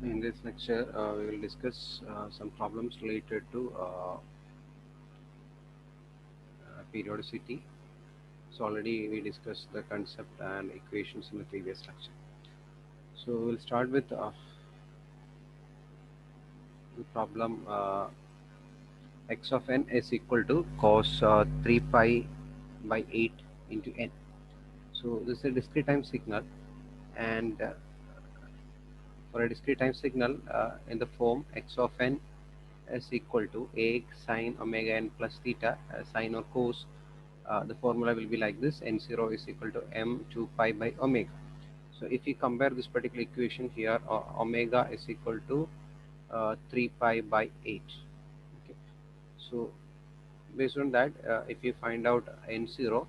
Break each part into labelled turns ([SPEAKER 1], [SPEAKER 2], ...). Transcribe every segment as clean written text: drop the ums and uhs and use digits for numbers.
[SPEAKER 1] In this lecture, we will discuss some problems related to periodicity. So already we discussed the concept and equations in the previous lecture. So we'll start with the problem x of n is equal to cos 3 pi by 8 into n. So this is a discrete time signal, and for a discrete time signal in the form x of n is equal to ax sine omega n plus theta sine or cos. The formula will be like this: n0 is equal to m 2 pi by omega. So if you compare this particular equation here, omega is equal to 3 pi by 8. Okay. So based on that, if you find out n0,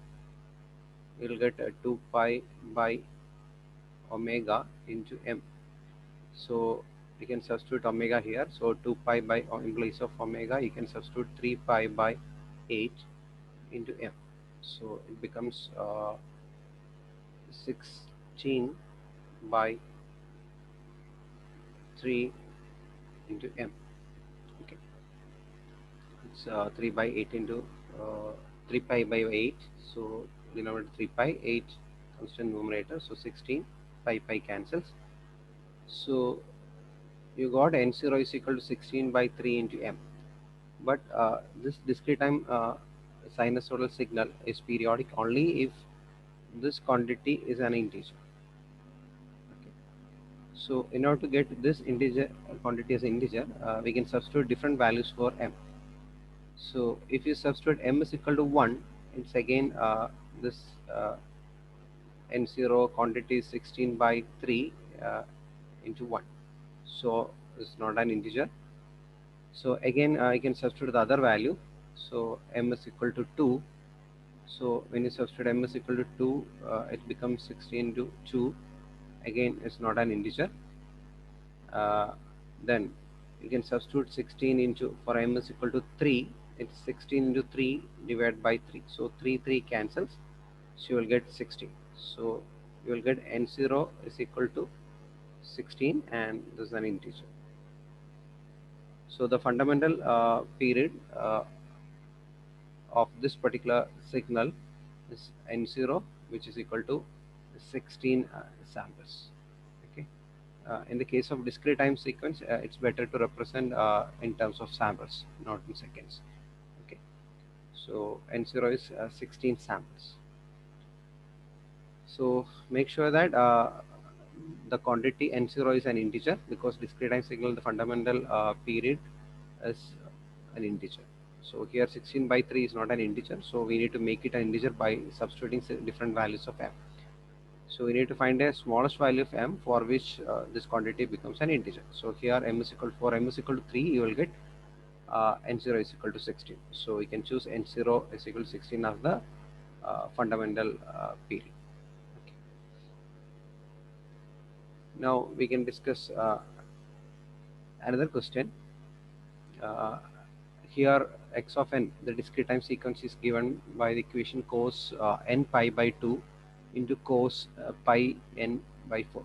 [SPEAKER 1] you'll get 2 pi by omega into m. So you can substitute omega here. So 2 pi by, in place of omega, you can substitute 3 pi by 8 into m. So it becomes 16 by 3 into m. Okay, it's 3 by 8 into 3 pi by 8. So denominator 3 pi, 8 constant numerator. So 16, pi cancels. So you got n0 is equal to 16 by 3 into m. But this discrete time sinusoidal signal is periodic only if this quantity is an integer. Okay. So in order to get this integer quantity as an integer, we can substitute different values for m. So if you substitute m is equal to 1, it's again this n0 quantity is 16 by 3 into 1. So it's not an integer. So again I can substitute the other value. So m is equal to 2. So when you substitute m is equal to 2, it becomes 16 to 2. Again, it's not an integer. Then you can substitute 16 into, for m is equal to 3. It's 16 into 3 divided by 3. So 3 cancels. So you will get 16. So you will get n0 is equal to 16, and this is an integer. So the fundamental period of this particular signal is n0, which is equal to 16 samples. Okay. In the case of discrete time sequence, it's better to represent in terms of samples, not in seconds. Okay. So n0 is 16 samples. So make sure that the quantity n0 is an integer, because discrete time signal, the fundamental period is an integer. So here 16 by 3 is not an integer, so we need to make it an integer by substituting different values of m. So we need to find a smallest value of m for which this quantity becomes an integer. So here m is equal to, for m is equal to 3, you will get n0 is equal to 16. So we can choose n0 is equal to 16 as the fundamental period. Okay. Now we can discuss another question. Uh, Here x of n, the discrete time sequence, is given by the equation cos n pi by 2 into cos pi n by 4.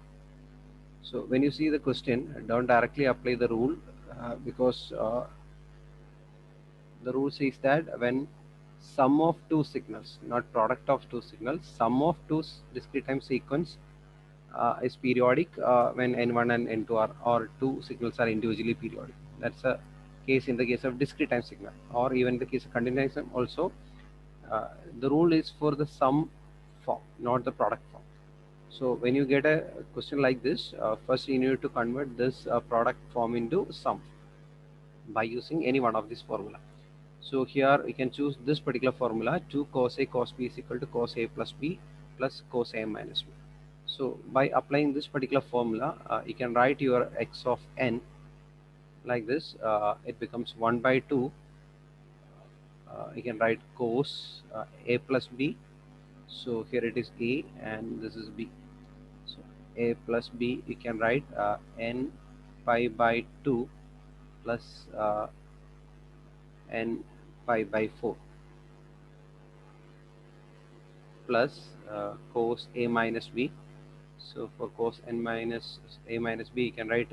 [SPEAKER 1] So when you see the question, don't directly apply the rule, because the rule says that when sum of two signals, not product of two signals, sum of two discrete time sequence is periodic when n1 and n2 are, or two signals are individually periodic. That's a case in the case of discrete time signal, or even in the case of continuous time also. The rule is for the sum form, not the product form. So when you get a question like this, first you need to convert this product form into sum by using any one of this formula. So here we can choose this particular formula: 2 cos A cos B is equal to cos A plus B plus cos A minus B. So by applying this particular formula, you can write your x of n like this. It becomes 1 by 2. You can write cos A plus B. So here it is A and this is B. So A plus B, you can write n pi by 2 plus n pi by 4 plus cos A minus B. So for cos n minus a minus b, you can write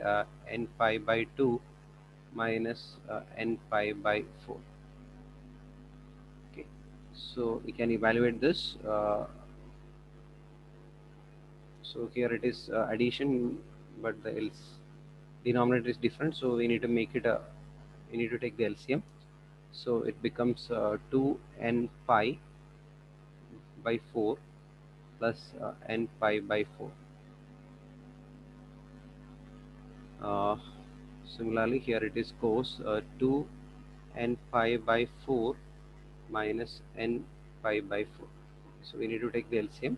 [SPEAKER 1] n pi by 2 minus n pi by 4. Okay, so we can evaluate this. So here it is addition, but the else denominator is different, so we need to make it a, we need to take the LCM. So it becomes 2n pi by 4 plus n pi by 4. Uh, Similarly, here it is cos 2 n pi by 4 minus n pi by 4. So we need to take the LCM.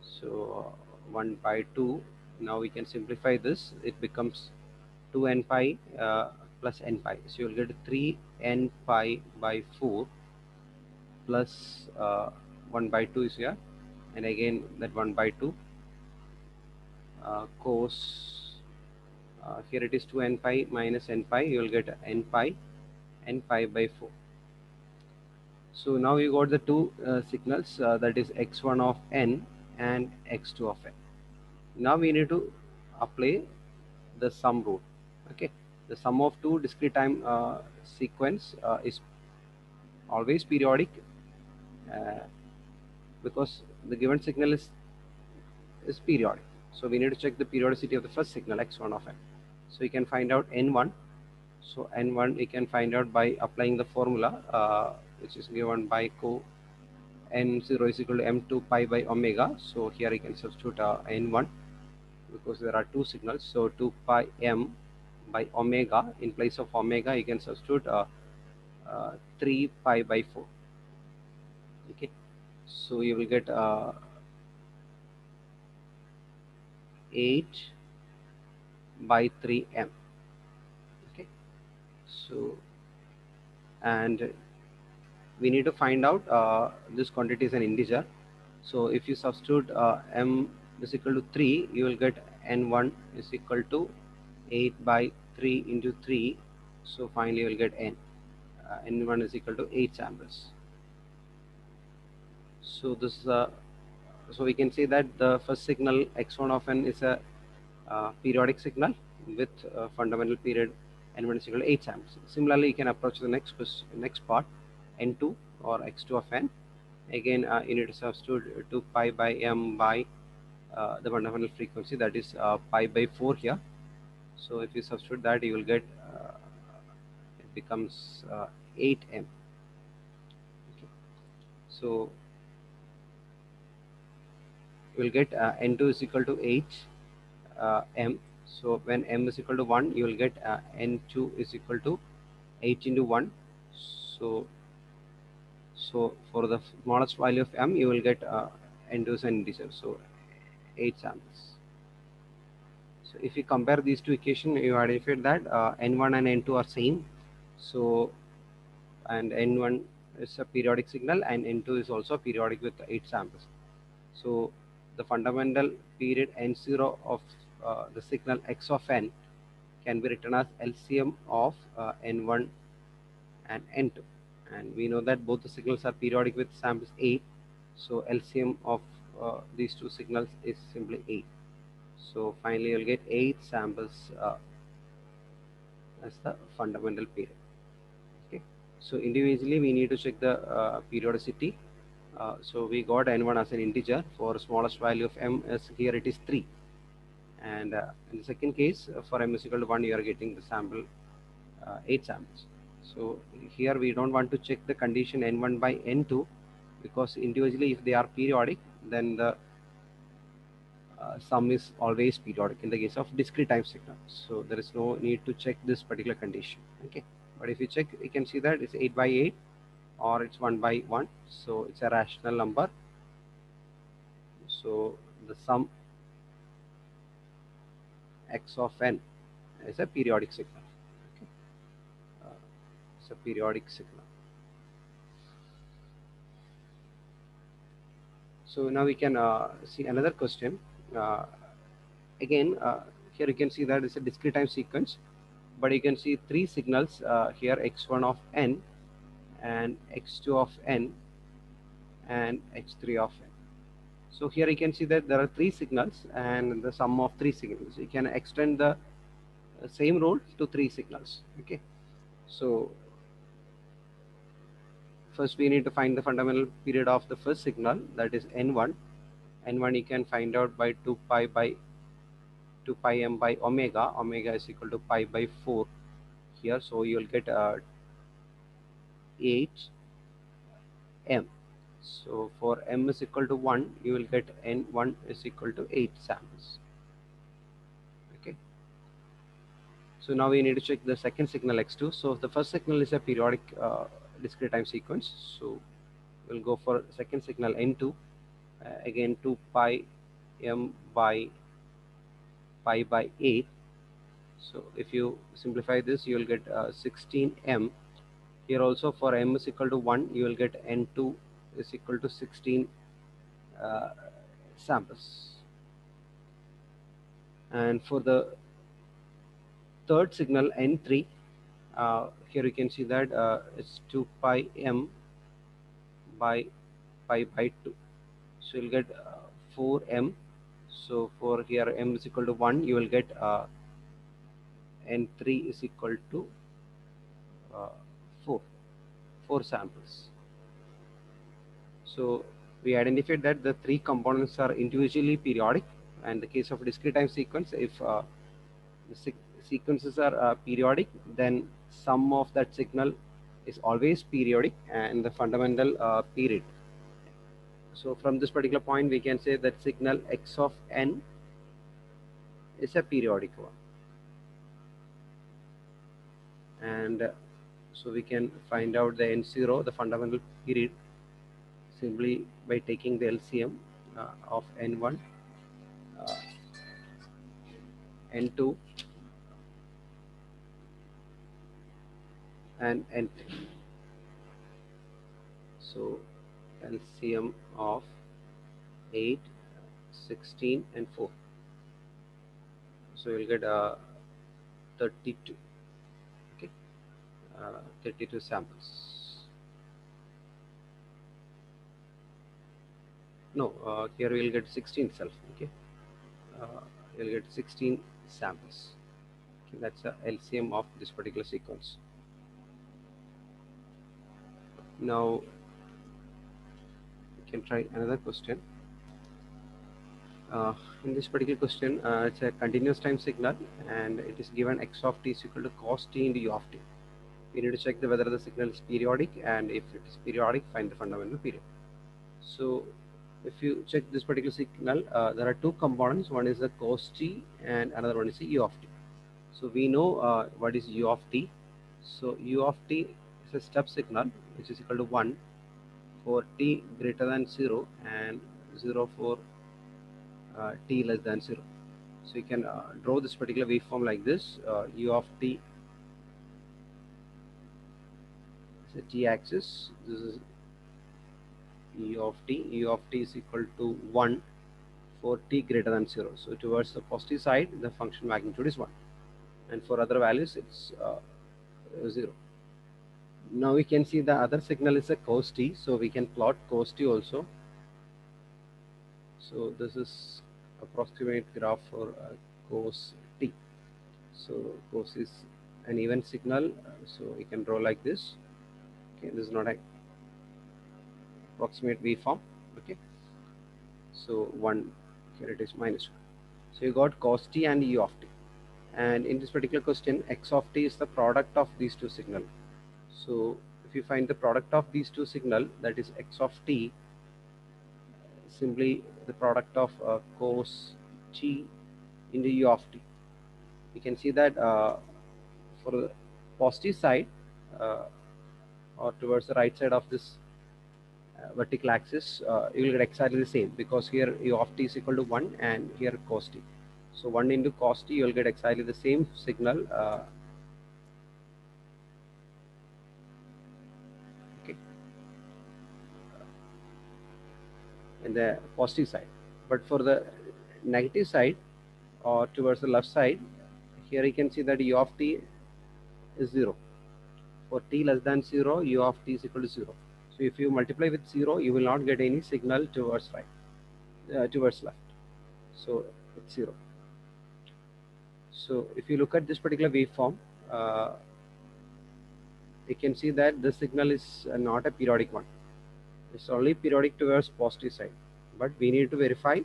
[SPEAKER 1] So 1 by 2. Now we can simplify this. It becomes 2n pi plus n pi. So you'll get 3n pi by 4 plus 1 by 2 is here, and again that 1 by 2 cos here it is 2n pi minus n pi. You will get n pi by 4. So now you got the two signals, that is x1 of n and x2 of n. Now we need to apply the sum rule. Okay, the sum of two discrete time sequence is always periodic uh, because the given signal is periodic. So we need to check the periodicity of the first signal x1 of n. So you can find out n1. So n1 you can find out by applying the formula which is given by n0 is equal to m2 pi by omega. So here you can substitute n1 because there are two signals. So 2 pi m by omega. In place of omega you can substitute 3 pi by 4. Okay, so you will get 8 by 3m. Okay, so and we need to find out this quantity is an integer. So if you substitute m is equal to 3, you will get n1 is equal to 8 by 3 into 3. So finally you will get n1 is equal to 8 samples. So this so we can say that the first signal x1 of n is a periodic signal with fundamental period n1 is equal to 8 samples. Similarly, you can approach the next part, n2 or x2 of n. Again, you need to substitute 2 pi by m by the fundamental frequency, that is pi by 4 here. So if you substitute that, you will get it becomes 8m. Okay. So you will get n2 is equal to 8 m. So when m is equal to 1, you will get n2 is equal to 8 into 1. So for the smallest value of m, you will get n2 is an integer, so 8 samples. So if you compare these two equations, you identified that n1 and n2 are same. So and n1 is a periodic signal and n2 is also periodic with 8 samples. So the fundamental period n0 of the signal x of n can be written as LCM of n1 and n2, and we know that both the signals are periodic with samples 8. So LCM of these two signals is simply 8. So finally you'll get 8 samples as the fundamental period. Okay, so individually we need to check the periodicity. So we got n1 as an integer. For smallest value of m, as here it is 3, and in the second case for m is equal to 1, you are getting the sample 8 samples. So here we don't want to check the condition n1 by n2 because individually if they are periodic, then the sum is always periodic in the case of discrete time signal. So there is no need to check this particular condition. Okay, but if you check, you can see that it's 8 by 8 or it's 1 by 1. So it's a rational number. So the sum x of n is a periodic signal. Okay, it's a periodic signal. So now we can see another question. Again, here you can see that it's a discrete time sequence, but you can see three signals here: x1 of n, and x2 of n, and x3 of n. So here you can see that there are three signals and the sum of three signals. You can extend the same rule to three signals. Okay, so first we need to find the fundamental period of the first signal, that is n1. N1 you can find out by 2 pi m by omega. Omega is equal to pi by 4 here, so you will get 8 m. So for m is equal to 1, you will get n1 is equal to 8 samples. Okay, so now we need to check the second signal x2. So the first signal is a periodic discrete time sequence, so we'll go for second signal n2. Again 2 pi m by pi by 8. So if you simplify this, you will get 16 m. Here also for m is equal to 1, you will get n2 is equal to 16 uh, samples. And for the third signal n3, here you can see that it's 2 pi m by pi by 2. So you'll get 4m. So for here m is equal to 1, you will get n3 is equal to 4 samples. So we identified that the three components are individually periodic, and in the case of discrete time sequence, if the sequences are periodic, then sum of that signal is always periodic and the fundamental period. So from this particular point, we can say that signal x of n is a periodic one. And so we can find out the n0, the fundamental period, simply by taking the LCM of n1, n2, and n3. So LCM of 8, 16, and 4. So you'll get 32. Okay, 32 samples. No, here we'll get 16 itself. Okay, you'll get 16 samples. Okay, that's the LCM of this particular sequence. Now we can try another question. In this particular question, it's a continuous time signal, and it is given x of t is equal to cos t into u of t. We need to check whether the signal is periodic, and if it is periodic, find the fundamental period. So if you check this particular signal, there are two components. One is the cos t and another one is the u of t. So we know what is u of t. So u of t is a step signal which is equal to 1 for t greater than 0 and 0 for t less than 0. So you can draw this particular waveform like this. U of t is a t-axis. This is u of t. U of t is equal to 1 for t greater than 0. So towards the positive side, the function magnitude is 1, and for other values, it's 0. Now we can see the other signal is a cos t. So we can plot cos t also. So this is approximate graph for cos t. So cos is an even signal, so we can draw like this. Okay, this is not a approximate waveform. Okay, so 1, here it is minus 1. So you got cos t and u of t, and in this particular question, x of t is the product of these two signals. So if you find the product of these two signals, that is x of t, simply the product of cos t into u of t. You can see that for the positive side or towards the right side of this vertical axis, you will get exactly the same, because here u of t is equal to 1 and here cos t. So 1 into cos t, you will get exactly the same signal. Okay, in the positive side. But for the negative side or towards the left side, here you can see that u of t is 0. For t less than 0, u of t is equal to 0. So if you multiply with 0, you will not get any signal towards right. towards left. So it's 0. So if you look at this particular waveform, uh, you can see that the signal is not a periodic one. It's only periodic towards positive side. But we need to verify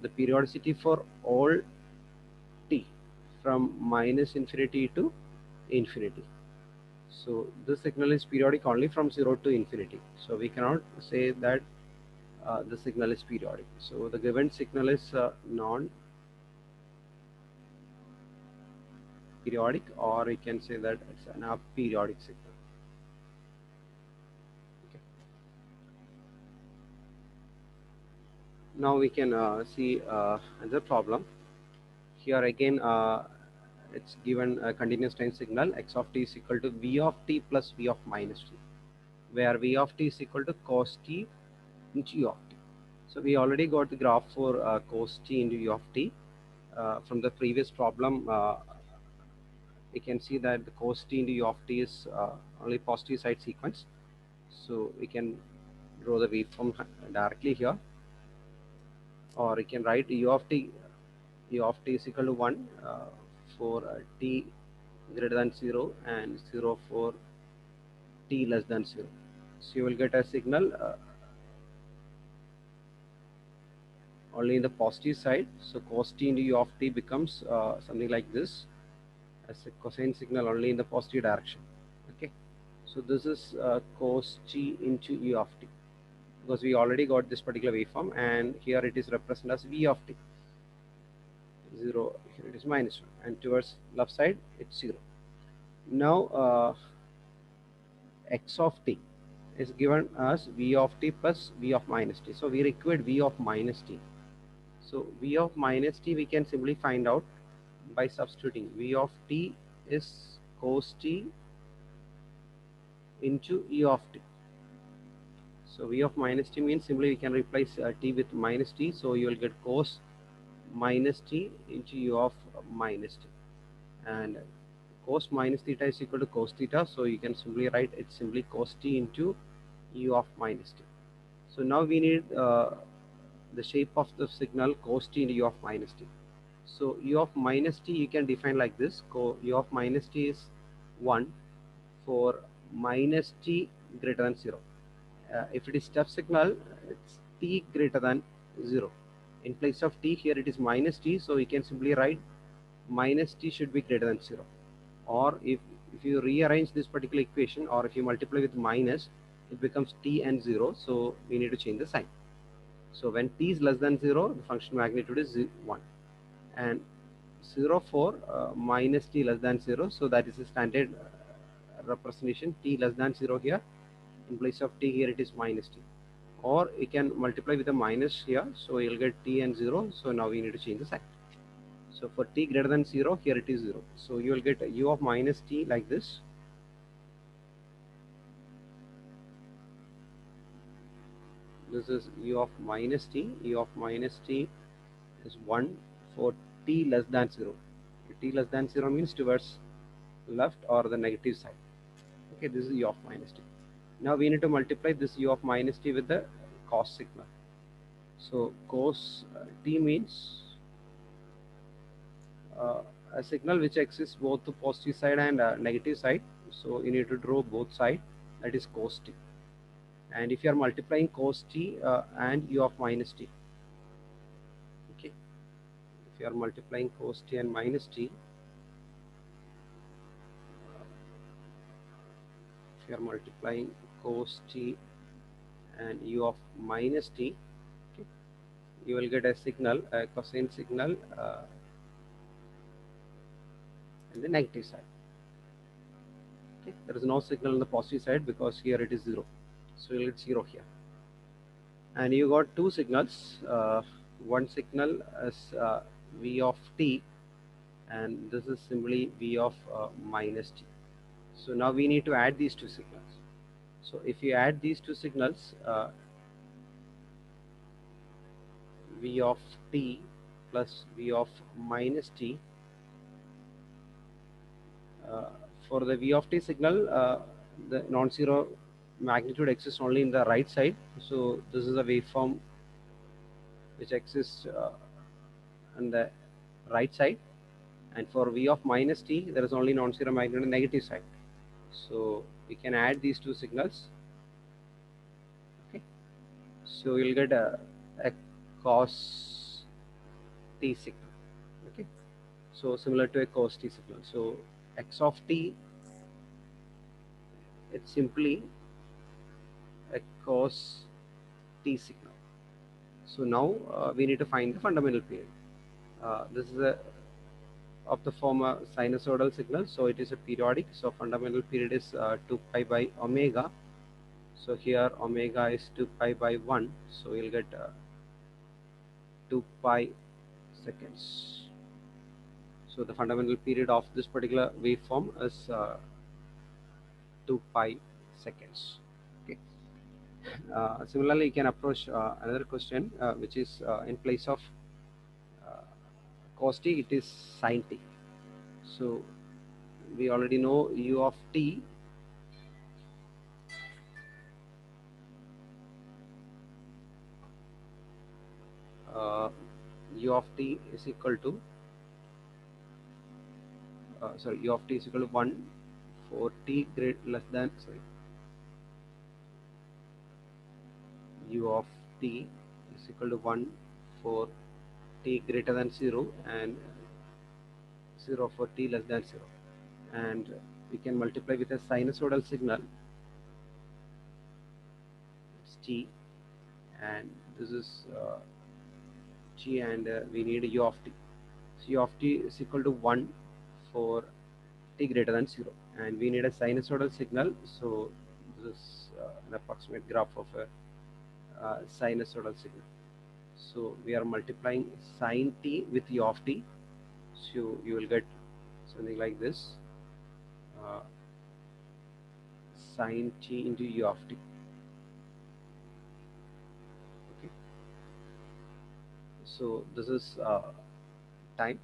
[SPEAKER 1] the periodicity for all t from minus infinity to infinity. So this signal is periodic only from 0 to infinity. So we cannot say that the signal is periodic. So the given signal is non-periodic, or we can say that it's an aperiodic signal. Okay. Now we can see another problem. Here again, it's given a continuous time signal x of t is equal to v of t plus v of minus t, where v of t is equal to cos t into u of t. So we already got the graph for cos t into u of t. From the previous problem, we can see that the cos t into u of t is only positive side sequence. So we can draw the waveform directly here, or we can write u of t is equal to 1 for t greater than 0 and 0 for t less than 0. So you will get a signal only in the positive side. So cos t into u of t becomes something like this, as a cosine signal only in the positive direction. Okay, so this is cos t into u of t, because we already got this particular waveform, and here it is represented as v of t. 0, here it is minus 1, and towards left side it's 0. Now x of t is given as v of t plus v of minus t. So we required v of minus t. So v of minus t we can simply find out by substituting. V of t is cos t into e of t. So v of minus t means simply we can replace t with minus t. So you will get cos minus t into u of minus t. And cos minus theta is equal to cos theta. So you can simply write it simply cos t into u of minus t. So now we need the shape of the signal cos t into u of minus t. So u of minus t you can define like this. U of minus t is 1 for minus t greater than 0. If it is step signal, it's t greater than 0. In place of t, here it is minus t, so we can simply write minus t should be greater than 0. Or if you rearrange this particular equation, or if you multiply with minus, it becomes t and 0, so we need to change the sign. So when t is less than 0, the function magnitude is 1, and 0 for minus t less than 0, so that is the standard representation. T less than 0 here, in place of t here it is minus t, or you can multiply with a minus here, so you'll get t and 0. So now we need to change the sign. So for t greater than 0, here it is 0, so you will get u of minus t like this. This is u of minus t. U of minus t is 1 for t less than 0. T less than 0 means towards left or the negative side. Okay, this is u of minus t. Now we need to multiply this u of minus t with the cos signal. So cos t means a signal which exists both the positive side and negative side. So you need to draw both sides, that is cos t. And if you are multiplying cos t and u of minus t, okay, if you are multiplying cos t and minus t, if you are multiplying cos t and u of minus t, okay, you will get a signal, a cosine signal in the negative side. Okay, there is no signal on the positive side because here it is 0, so you will get 0 here. And you got two signals. One signal is v of t, and this is simply v of minus t. So now we need to add these two signals. So if you add these two signals, v of t plus v of minus t, for the v of t signal, the non-zero magnitude exists only in the right side. So this is a waveform which exists on the right side, and for v of minus t there is only non-zero magnitude on the negative side. So we can add these two signals. Okay, so you'll get a cos t signal. Okay, so similar to a cos t signal. So x of t, it's simply a cos t signal. So now we need to find the fundamental period. This is a of the form a sinusoidal signal, so it is a periodic. So fundamental period is 2 pi by omega. So here omega is 2 pi by 1, so you'll get 2 pi seconds. So the fundamental period of this particular waveform is 2 pi seconds. Okay. Similarly, you can approach another question, which is in place of uh, cos t, it is sin t. So we already know u of t uh, u of t is equal to u of t is equal to 1 for t less than u of t is equal to 1 for t greater than 0 and 0 for t less than 0, and we can multiply with a sinusoidal signal, it's t, and this is g, and we need u of t. So u of t is equal to 1 for t greater than 0, and we need a sinusoidal signal. So this is an approximate graph of a sinusoidal signal. So we are multiplying sin t with u of t, so you will get something like this, uh, sin t into u of t. Okay, so this is time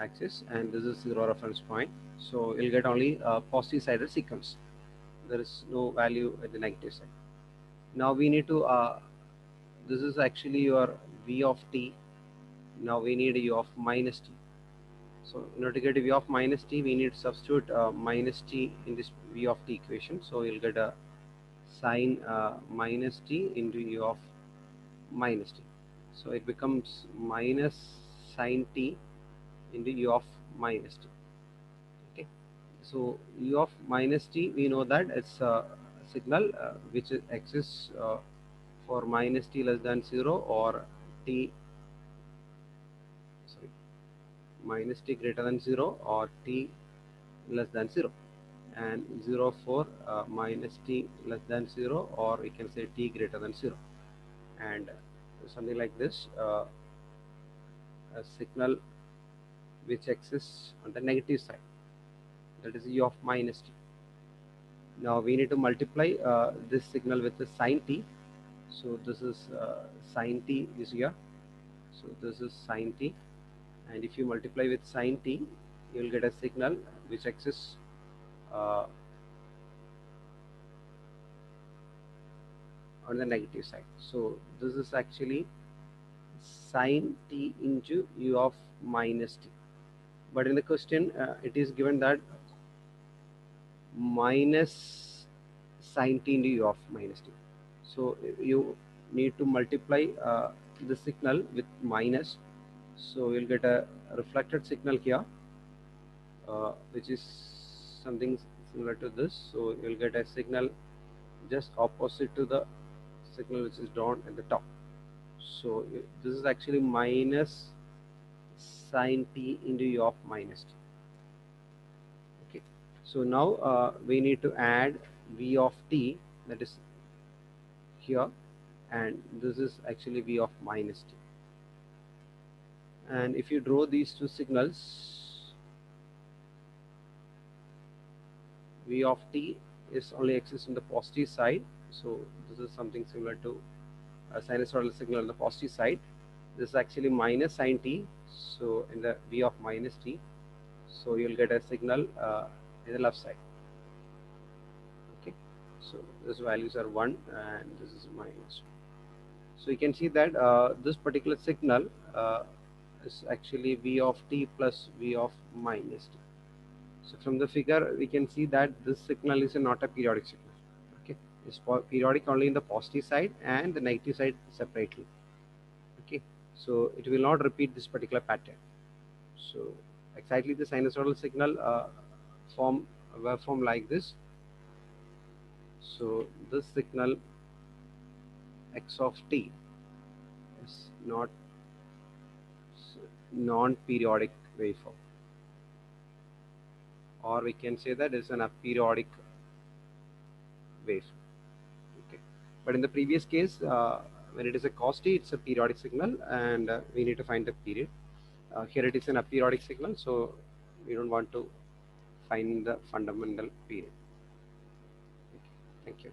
[SPEAKER 1] axis, and this is 0 reference point. So you'll get only positive side of the sequence. There is no value at the negative side. Now we need to this is actually your v of t. Now we need u of minus t. So in order to get a v of minus t, we need to substitute minus t in this v of t equation. So you'll get a sin minus t into u of minus t. So it becomes minus sin t into u of minus t. Okay. So u of minus t, we know that it's a signal which exists for minus t less than 0 or t, sorry, minus t greater than 0 or t less than 0, and 0 for minus t less than 0, or we can say t greater than 0, and something like this, a signal which exists on the negative side, that is u of minus t. Now we need to multiply this signal with the sin t. So this is sin t is here, so this is sin t, and if you multiply with sin t, you will get a signal which exists on the negative side. So this is actually sin t into u of minus t, but in the question it is given that minus sin t into u of minus t. So you need to multiply the signal with minus, so you'll get a reflected signal here, which is something similar to this. So you'll get a signal just opposite to the signal which is drawn at the top. So this is actually minus sin t into u of minus t. Okay, so now we need to add v of t, that is here, and this is actually v of minus t. And if you draw these two signals, v of t is only exists on the positive side, so this is something similar to a sinusoidal signal on the positive side. This is actually minus sin t, so in the v of minus t, so you'll get a signal in the left side. Okay, so these values are 1 and this is minus 1. So you can see that this particular signal is actually v of t plus v of minus t. So from the figure we can see that this signal is not a periodic signal. Okay, it's periodic only in the positive side and the negative side separately. Okay, so it will not repeat this particular pattern. So exactly the sinusoidal signal form waveform like this. So this signal x of t is not non-periodic waveform, or we can say that is an aperiodic waveform. Okay, but in the previous case, when it is a cos t, it's a periodic signal, and we need to find the period. Here it is an aperiodic signal, so we don't want to find the fundamental period. Okay. Thank you.